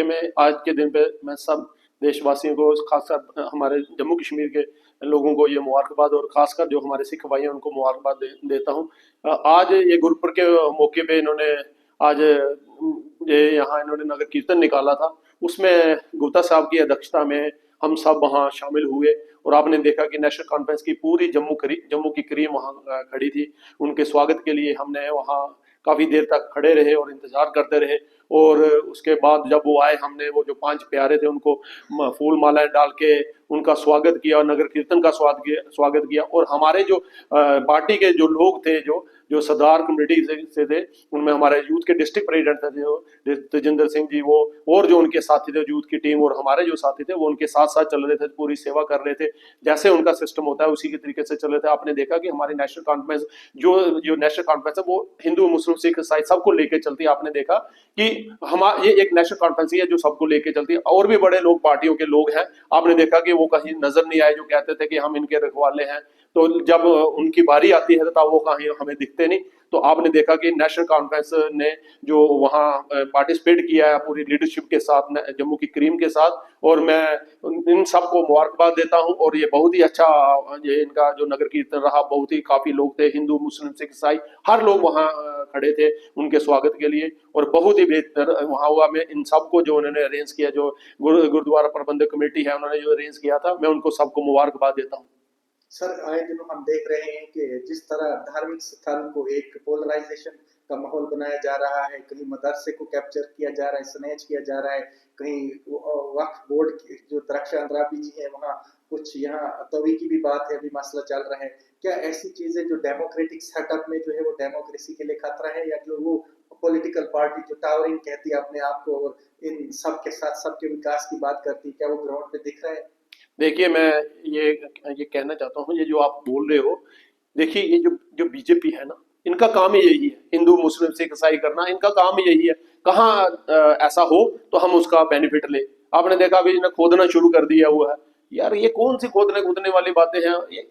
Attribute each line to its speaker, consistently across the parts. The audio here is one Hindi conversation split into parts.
Speaker 1: देखिए, मैं आज के दिन पे मैं सब देशवासियों को, खासकर हमारे जम्मू कश्मीर के लोगों को ये मुबारकबाद, और खासकर जो हमारे सिख भाई हैं उनको मुबारकबाद देता हूँ। आज ये गुरुपुर के मौके पे इन्होंने आज ये यहाँ इन्होंने नगर कीर्तन निकाला था। उसमें गुप्ता साहब की अध्यक्षता में हम सब वहाँ शामिल हुए, और आपने देखा कि नेशनल कॉन्फ्रेंस की पूरी जम्मू की क्रीम वहाँ खड़ी थी। उनके स्वागत के लिए हमने वहाँ काफी देर तक खड़े रहे और इंतजार करते रहे। और उसके बाद जब वो आए, हमने वो जो 5 प्यारे थे उनको फूल मालाएं डाल के उनका स्वागत किया, नगर कीर्तन का स्वागत किया। और हमारे जो पार्टी के जो लोग थे, जो जो सरदार कम्युनिटी से थे, उनमें हमारे यूथ के डिस्ट्रिक्ट प्रेसिडेंट थे जो तेजिंदर सिंह जी, वो और जो उनके साथी थे यूथ की टीम, और हमारे जो साथी थे वो उनके साथ साथ चल रहे थे, पूरी सेवा कर रहे थे। जैसे उनका सिस्टम होता है उसी के तरीके से चल रहे थे। आपने देखा कि हमारी नेशनल कॉन्फ्रेंस, जो जो नेशनल कॉन्फ्रेंस है, वो हिंदू मुस्लिम सिख ईसाई सबको लेके चलती है। आपने देखा कि हम ये एक नेशनल कॉन्फ्रेंस है जो सबको लेके चलती है। और भी बड़े लोग, पार्टियों के लोग हैं, आपने देखा कि वो कहीं नजर नहीं आए, जो कहते थे कि हम इनके रखवाले हैं। तो जब उनकी बारी आती है तब वो कहीं हमें दिखते नहीं। तो आपने देखा कि नेशनल कॉन्फ्रेंस ने जो वहाँ पार्टिसिपेट किया है पूरी लीडरशिप के साथ, जम्मू की क्रीम के साथ, और मैं इन सबको मुबारकबाद देता हूँ। और ये बहुत ही अच्छा, ये इनका जो नगर कीर्तन रहा, बहुत ही काफी लोग थे, हिंदू मुस्लिम सिख ईसाई हर लोग वहाँ खड़े थे उनके स्वागत के लिए। और बहुत ही बेहतर वहाँ हुआ। मैं इन सबको जो उन्होंने अरेंज किया, जो गुरुद्वारा प्रबंधक कमेटी है उन्होंने जो अरेंज किया था, मैं उनको सबको मुबारकबाद देता हूँ।
Speaker 2: सर, आए दिनों हम देख रहे हैं कि जिस तरह धार्मिक स्थल को एक पोलराइजेशन का माहौल बनाया जा रहा है, कहीं मदरसे को कैप्चर किया जा रहा है, स्नैच किया जा रहा है, कहीं वक्फ बोर्ड की जो दरख्शान राबी जी है वहाँ कुछ, यहाँ तवी की भी बात है, अभी मसला चल रहा है। क्या ऐसी चीजें जो डेमोक्रेटिक सेटअप में जो है वो डेमोक्रेसी के लिए खतरा है, या जो वो पॉलिटिकल पार्टी जो टावरिंग कहती है अपने आप को और इन सबके साथ सबके विकास की बात करती है, क्या वो ग्राउंड पे दिख रहा है?
Speaker 1: देखिए, मैं ये ये कहना चाहता हूँ, ये जो आप बोल रहे हो, देखिए ये जो जो बीजेपी है ना, इनका काम ही यही है, हिंदू मुस्लिम सिख ईसाई करना, इनका काम ही यही है। कहाँ ऐसा हो तो हम उसका बेनिफिट ले। आपने देखा अभी इन्हें खोदना शुरू कर दिया हुआ है। यार ये कौन सी खोदने कूदने वाली बातें हैं? ये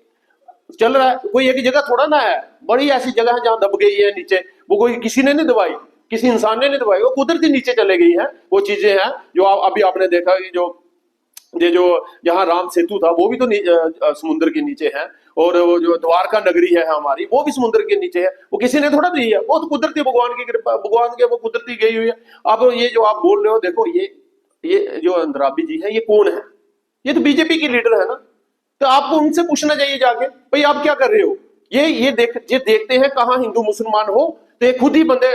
Speaker 1: चल रहा है, कोई एक जगह थोड़ा ना है, बड़ी ऐसी जगह है जहाँ दब गई है नीचे। वो कोई किसी ने नहीं दबाई, किसी इंसान ने नहीं दबाई, वो कुदरती नीचे चले गई है। वो चीजें हैं जो अभी आपने देखा कि जो ये जो यहाँ राम सेतु था वो भी तो समुद्र के नीचे है। और वो जो द्वारका नगरी है हमारी, वो भी समुद्र के नीचे है। वो किसी ने थोड़ा दी है, वो तो कुदरती भगवान की कृपा, भगवान के वो कुदरती गई हुई है। अब ये जो आप बोल रहे हो, देखो ये जो अंद्राबी जी है, ये कौन है? ये तो बीजेपी की लीडर है ना। तो आपको उनसे पूछना चाहिए जाके, भाई आप क्या कर रहे हो? ये देखते हैं कहाँ हिंदू मुसलमान हो, तो ये खुद ही बंदे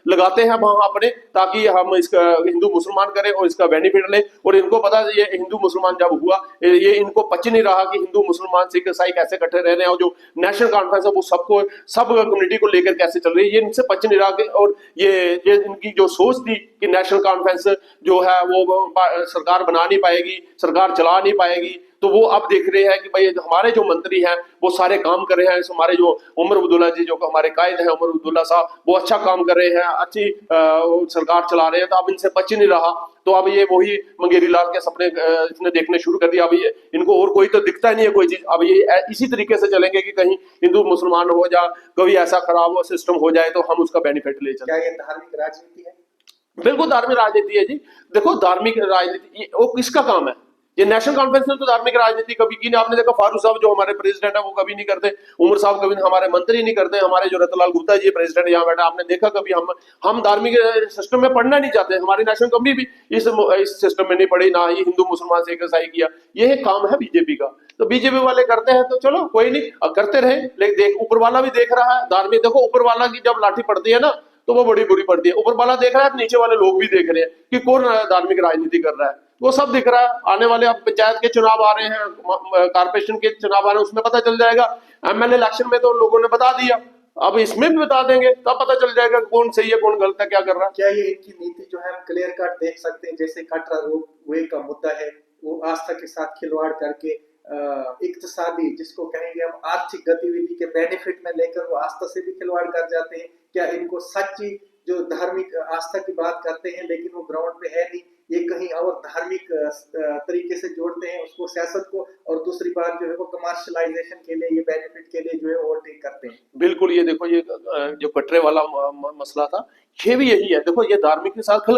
Speaker 1: लगाते हैं वहां अपने, ताकि हम इसका हिंदू मुसलमान करें और इसका बेनिफिट लें। और इनको पता है, ये हिंदू मुसलमान जब हुआ, ये इनको पच नहीं रहा कि हिंदू मुसलमान सिख ईसाई कैसे इकट्ठे रह रहे हैं, और जो नेशनल कॉन्फ्रेंस है वो सबको, सब कम्युनिटी को लेकर कैसे चल रही है, ये इनसे पच नहीं रहा और ये इनकी जो सोच थी कि नेशनल कॉन्फ्रेंस जो है वो सरकार बना नहीं पाएगी, सरकार चला नहीं पाएगी। तो वो अब देख रहे हैं कि भाई हमारे जो मंत्री हैं वो सारे काम कर रहे हैं। हमारे जो उमर अब्दुल्ला जी, जो हमारे कायद हैं उमर अब्दुल्ला साहब, वो अच्छा काम कर रहे हैं, अच्छी सरकार चला रहे हैं। तो अब इनसे बच नहीं रहा। तो अब ये वही मंगेरी लाल के सपने इसने देखने शुरू कर दिया। अब ये इनको और कोई तो दिखता ही नहीं है कोई चीज। अब ये इसी तरीके से चलेंगे कि कहीं हिंदू मुसलमान हो जा, कभी ऐसा खराब सिस्टम हो जाए तो हम उसका बेनिफिट ले चले।
Speaker 2: क्या ये धार्मिक राजनीति है?
Speaker 1: बिल्कुल धार्मिक राजनीति है जी। देखो, धार्मिक राजनीति वो किसका काम है? ये नेशनल कॉन्फ्रेंस ने तो धार्मिक राजनीति कभी की नहीं। आपने देखा फारूक साहब जो हमारे प्रेसिडेंट है वो कभी नहीं करते, उमर साहब कभी, हमारे मंत्री नहीं करते, हमारे जो रतनलाल गुप्ता जी प्रेसिडेंट यहाँ बैठा, आपने देखा कभी? हम धार्मिक सिस्टम में पढ़ना नहीं चाहते। हमारी नेशनल कभी भी इस सिस्टम में नहीं पढ़ी, ना ही हिंदू मुसलमान से ईसाई किया। ये काम है बीजेपी का। तो बीजेपी वाले करते हैं तो चलो कोई नहीं, करते रहे। लेकिन देख, ऊपर वाला भी देख रहा है। धार्मिक देखो, ऊपर वाला की जब लाठी पड़ती है ना तो वो बड़ी बुरी पड़ती है। ऊपर वाला देख रहा है, नीचे वाले लोग भी देख रहे हैं कि कौन धार्मिक राजनीति कर रहा है। वो सब दिख रहा है। आने वाले अब पंचायत के चुनाव आ रहे हैं, कारपोरेशन के चुनाव आ रहे हैं, उसमें पता चल जाएगा। एमएलए इलेक्शन में तो लोगों ने बता दिया, अब इसमें भी बता देंगे, तब पता चल जाएगा कौन सही है कौन गलत है, क्या कर रहा है।
Speaker 2: क्या ये इनकी नीति जो है हम क्लियर कट देख सकते हैं? जैसे कटरा रोप वे का मुद्दा है, वो आस्था के साथ खिलवाड़ करके इक्तिसादी, जिसको कहेंगे हम आर्थिक गतिविधि के बेनिफिट में लेकर वो आस्था से भी खिलवाड़ कर जाते हैं। क्या इनको सच्ची जो धार्मिक आस्था की बात करते हैं लेकिन वो ग्राउंड पे है नहीं, ये कहीं और धार्मिक तरीके से जोड़ते हैं उसको, सियासत को, और दूसरी बात जो है वो कमर्शलाइजेशन के लिए, ये बेनिफिट के लिए जो है वो ठीक करते हैं।
Speaker 1: बिल्कुल, ये देखो ये जो कटरे वाला मसला था, ये भी यही है। देखो ये धार्मिक के साथ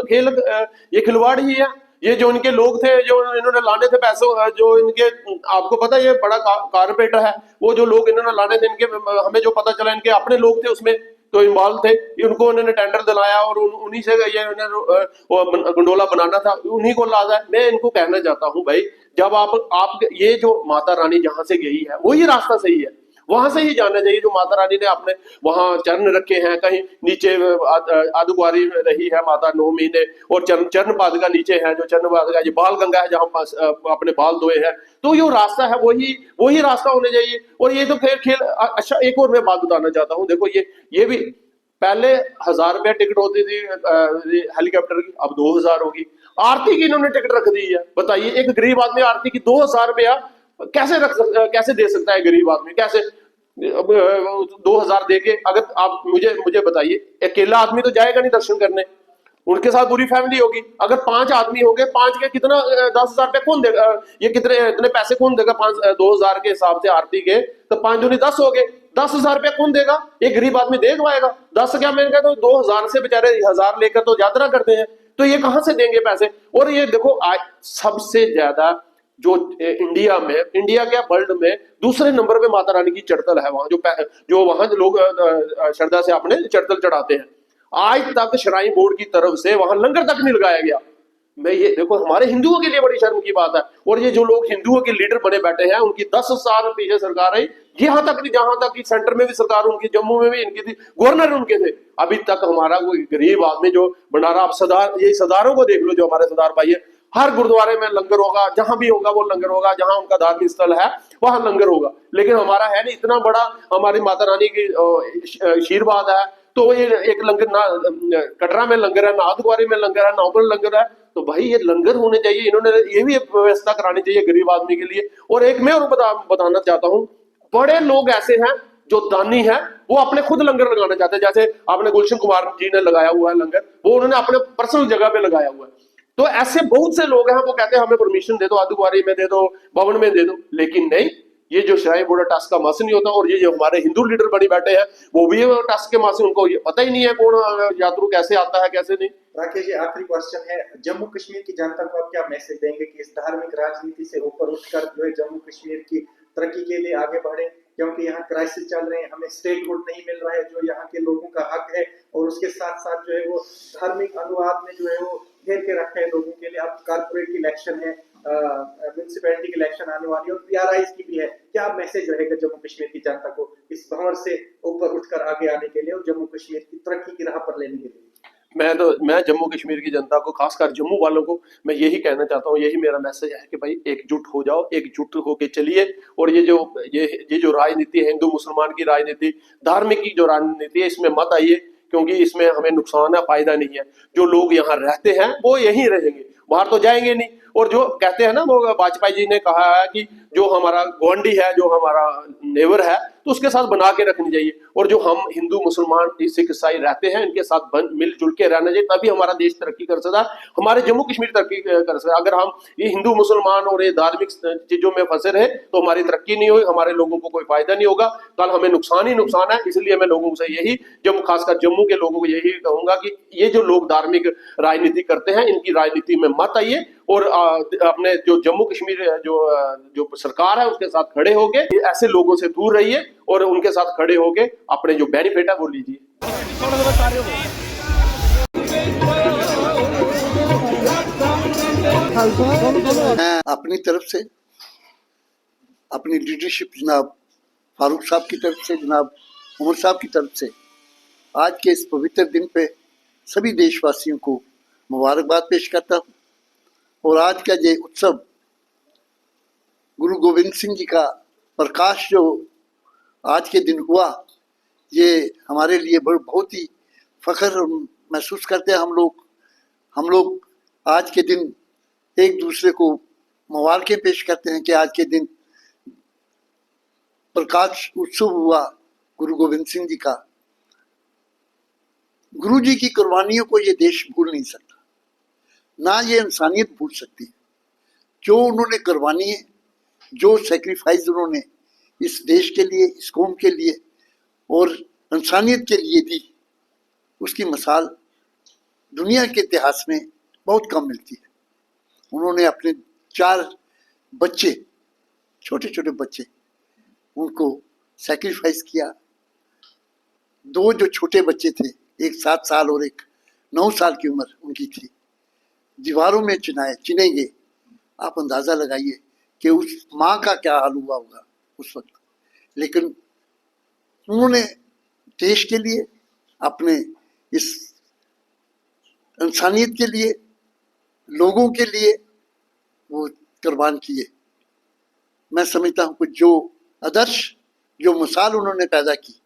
Speaker 1: ये खिलवाड़ ही है। ये जो इनके लोग थे, जो इन्होंने लाने थे पैसों, जो इनके, आपको पता है ये बड़ा कारपेटर है, वो जो लोग इन्होंने लाने थे, इनके हमें जो पता चला इनके अपने लोग थे उसमें, तो इन्वॉल्व थे, उनको उन्होंने टेंडर दिलाया और उन्हीं से ये गंडोला बनाना था, उन्हीं को लादा है। मैं इनको कहना चाहता हूँ भाई, जब आप ये जो माता रानी जहां से गई है वही रास्ता सही है, वहां से ही जाना चाहिए। जो माता रानी ने आपने वहां चरण रखे हैं, कहीं नीचे आदुकुआरी रही है माता 9 महीने, और चरण पादुका नीचे है, जो चरण पादुका, ये बाल गंगा है जहां पास अपने बाल धोए हैं, तो जो रास्ता है वही रास्ता होने चाहिए। और ये तो खेल। अच्छा, एक और मैं बात बताना चाहता हूँ, देखो ये भी पहले 1000 रुपया टिकट होती थी हेलीकॉप्टर की, अब 2000 होगी। आरती की इन्होंने टिकट रख दी है, बताइए एक गरीब आदमी आरती की 2000 रुपया कैसे दे सकता है गरीब आदमी, कैसे? अब 2000 दे के, अगर आप मुझे बताइए, अकेला आदमी तो जाएगा नहीं दर्शन करने, उनके साथ पूरी फैमिली होगी। अगर 5 आदमी होंगे, 5 के कितना 10,000 रुपया कौन देगा? ये इतने पैसे कौन देगा? 2000 के हिसाब से आरती के, तो 5 दूनी 10 हो गए, 10,000 रुपया कौन देगा? एक गरीब आदमी दे पाएगा? 10 क्या, मैंने कहा तो 2000 से बेचारे 1000 लेकर तो यात्रा करते हैं, तो ये कहां से देंगे पैसे? और ये देखो आज सबसे ज्यादा जो इंडिया क्या वर्ल्ड में दूसरे नंबर पे माता रानी की चढ़तल है, वहां जो वहां लोग श्रद्धा से अपने चढ़तल चढ़ाते हैं। आज तक श्राइन बोर्ड की तरफ से वहां लंगर तक नहीं लगाया गया। मैं ये देखो, हमारे हिंदुओं के लिए बड़ी शर्म की बात है। और ये जो लोग हिंदुओं के लीडर बने बैठे हैं, उनकी 10 साल पीछे सरकार है, यहाँ तक नहीं, जहां तक कि सेंटर में भी सरकार उनकी, जम्मू में भी इनकी थी, गवर्नर उनके थे। अभी तक हमारा कोई गरीब आदमी जो भंडारा, आप सरदारों को देख लो, जो हमारे सरदार भाई है, हर गुरुद्वारे में लंगर होगा, जहां भी होगा वो लंगर होगा, जहां उनका धार्मिक स्थल है वहां लंगर होगा। लेकिन हमारा है नहीं इतना बड़ा, हमारी माता रानी की आशीर्वाद है, तो ये एक लंगर ना कटरा में लंगर है, ना आदुकुआरी में लंगर है, ना ऊपर लंगर है, तो भाई ये लंगर होने चाहिए। इन्होंने ये भी व्यवस्था करानी चाहिए गरीब आदमी के लिए। और एक मैं और बताना चाहता हूँ, बड़े लोग ऐसे हैं जो दानी है, वो अपने खुद लंगर लगाना चाहते हैं। जैसे आपने गुलशन कुमार जी ने लगाया हुआ है लंगर, वो उन्होंने अपने पर्सनल जगह पे लगाया हुआ है। तो ऐसे बहुत से लोग हैं, वो कहते हैं हमें परमिशन दे दो, आदुकुआरी में दे दो, भवन में दे दो, लेकिन नहीं, ये जो श्राइन बोर्ड टास्क का मास नहीं होता। और ये जो हमारे हिंदू लीडर बनी बैठे हैं, वो भी टास्क के मास, उनको ये पता ही नहीं है कौन यात्रु कैसे आता है कैसे नहीं।
Speaker 2: राकेश जी, आखिरी क्वेश्चन है, जम्मू कश्मीर की जनता को आप क्या मैसेज देंगे कि इस धार्मिक राजनीति से ऊपर उठकर जो है जम्मू कश्मीर की तरक्की के लिए आगे बढ़े? क्योंकि यहाँ क्राइसिस चल रहे हैं, हमें स्टेटहुड नहीं मिल रहा है जो यहाँ के लोगों का हक है, और उसके साथ साथ जो है वो धार्मिक अनुवाद में जो है वो घेर के रखा है लोगों के लिए। अब कारपोरेट की इलेक्शन है, म्यूनिसिपैलिटी की इलेक्शन आने वाली है, और पीआरआईज की भी है। क्या मैसेज रहेगा जम्मू कश्मीर की जनता को इस भंवर से ऊपर उठकर आगे आने के लिए और जम्मू कश्मीर की तरक्की की राह पर लेने के लिए?
Speaker 1: मैं जम्मू कश्मीर की जनता को, खासकर जम्मू वालों को, मैं यही कहना चाहता हूँ, यही मेरा मैसेज है कि भाई एकजुट हो जाओ, एकजुट होके चलिए। और ये जो राजनीति है, हिंदू मुसलमान की राजनीति, धार्मिक की जो राजनीति है, इसमें मत आइए, क्योंकि इसमें हमें नुकसान है, फायदा नहीं है। जो लोग यहाँ रहते हैं वो यहीं रहेंगे, बाहर तो जाएंगे नहीं। और जो कहते हैं ना, वो वाजपेयी जी ने कहा है कि जो हमारा गवांडी है, जो हमारा नेबर है, तो उसके साथ बना के रखनी चाहिए। और जो हम हिंदू मुसलमान सिख ईसाई रहते हैं, इनके साथ मिलजुल के रहना चाहिए, तभी हमारा देश तरक्की कर सकता है, हमारे जम्मू कश्मीर तरक्की कर सकता है। अगर हम ये हिंदू मुसलमान और ये धार्मिक चीजों में फंसे रहे, तो हमारी तरक्की नहीं होगी, हमारे लोगों को कोई फायदा नहीं होगा, कल हमें नुकसान ही नुकसान है। इसलिए मैं लोगों से यही, खासकर जम्मू के लोगों को यही कहूंगा कि ये जो लोग धार्मिक राजनीति करते हैं, इनकी राजनीति में मत आइए, और अपने जो जम्मू कश्मीर जो सरकार है उसके साथ खड़े होके ऐसे लोगों से दूर रहिए, और उनके साथ खड़े होके अपने जो बेनिफिट है वो लीजिए।
Speaker 3: मैं अपनी तरफ से, अपनी लीडरशिप जनाब फारूक साहब की तरफ से, जनाब उमर साहब की तरफ से, आज के इस पवित्र दिन पे सभी देशवासियों को मुबारकबाद पेश करता हूँ। और आज का ये उत्सव गुरु गोविंद सिंह जी का प्रकाश जो आज के दिन हुआ, ये हमारे लिए बहुत ही फख्र महसूस करते हैं हम लोग आज के दिन एक दूसरे को मुबारकें पेश करते हैं कि आज के दिन प्रकाश उत्सव हुआ गुरु गोविंद सिंह जी का। गुरु जी की कुर्बानियों को ये देश भूल नहीं सकता। ना ये इंसानियत भूल सकती है। जो उन्होंने कुर्बानी है, जो सेक्रीफाइस उन्होंने इस देश के लिए, इस कौम के लिए और इंसानियत के लिए दी, उसकी मिसाल दुनिया के इतिहास में बहुत कम मिलती है। उन्होंने अपने 4 बच्चे, छोटे छोटे बच्चे, उनको सेक्रीफाइस किया। 2 जो छोटे बच्चे थे, एक 7 साल और एक 9 साल की उम्र उनकी थी, दीवारों में चिने गए। आप अंदाजा लगाइए कि उस माँ का क्या हाल हुआ होगा उस वक्त। लेकिन उन्होंने देश के लिए, अपने इस इंसानियत के लिए, लोगों के लिए वो कुर्बान किए। मैं समझता हूँ कि जो आदर्श, जो मिसाल उन्होंने पैदा की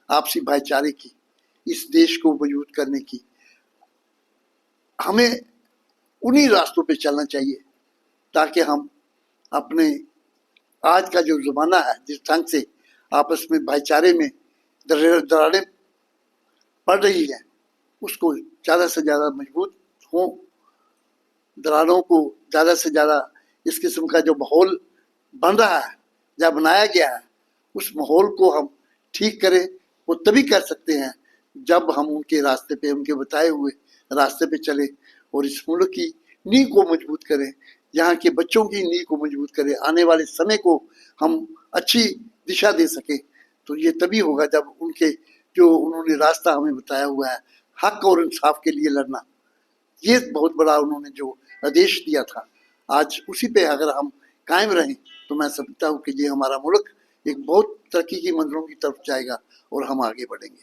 Speaker 3: आपसी भाईचारे की, इस देश को मजबूत करने की, हमें उन्हीं रास्तों पे चलना चाहिए ताकि हम अपने आज का जो ज़माना है, जिस ढंग से आपस में भाईचारे में दरारें पड़ रही हैं, उसको ज़्यादा से ज़्यादा मजबूत हों। दरारों को ज़्यादा से ज़्यादा, इस किस्म का जो माहौल बन रहा है या बनाया गया है, उस माहौल को हम ठीक करें। वो तभी कर सकते हैं जब हम उनके रास्ते पे, उनके बताए हुए रास्ते पे चले और इस मुल्क की नींव को मजबूत करें, यहाँ के बच्चों की नींव को मजबूत करें, आने वाले समय को हम अच्छी दिशा दे सकें। तो ये तभी होगा जब उनके जो उन्होंने रास्ता हमें बताया हुआ है, हक और इंसाफ के लिए लड़ना, ये बहुत बड़ा उन्होंने जो आदेश दिया था, आज उसी पे अगर हम कायम रहें तो मैं समझता हूँ कि ये हमारा मुल्क एक बहुत तरक्की की मंजिलों की तरफ जाएगा और हम आगे बढ़ेंगे।